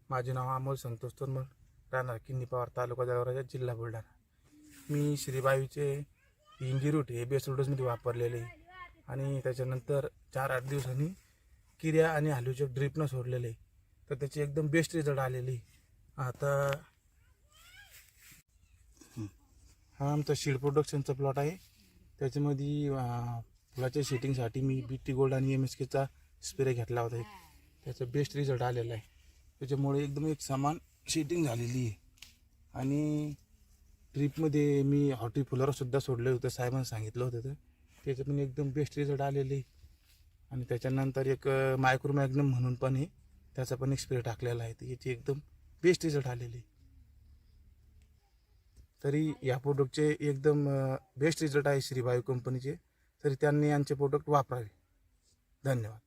माझे नाव अमोल संतोष तोरमल, राहणार किन्नी पवार, तालुका जळगाव, जिल्हा बुलढाणा. मी श्रीबाईचे इंगी रूट हे बेसल डोसमध्ये वापरलेले आणि त्याच्यानंतर 4-8 दिवसांनी किऱ्या आणि हॅलोजॅक ड्रिपनं सोडलेले, तर त्याचे एकदम बेस्ट रिझल्ट आलेले. आता हा आमचा सीड प्रोडक्शनचा प्लॉट आहे. त्याच्यामध्ये फुलाच्या शेटिंगसाठी मी BT गोल्ड आणि MSKचा स्प्रे घेतला होता. त्याचा बेस्ट रिझल्ट आलेला आहे. त्याच्यामुळे एकदम एक समान शेटिंग झालेली आहे. आणि ट्रिपमध्ये मी हॉर्टिफुलरसुद्धा सोडलं होतं, साहेबांनी सांगितलं होतं, तर त्याचं पण एकदम बेस्ट रिझल्ट आलेले आहे. आणि त्याच्यानंतर एक मायक्रोमॅग्नम म्हणून पण आहे, त्याचा पण एक स्प्रे टाकलेला आहे, तर याची एकदम बेस्ट रिझल्ट आलेले. तरी या प्रोडक्टचे एकदम बेस्ट रिझल्ट आहे श्रीबाई कंपनीचे, तरी त्यांनी यांचे प्रोडक्ट वापरावे. धन्यवाद.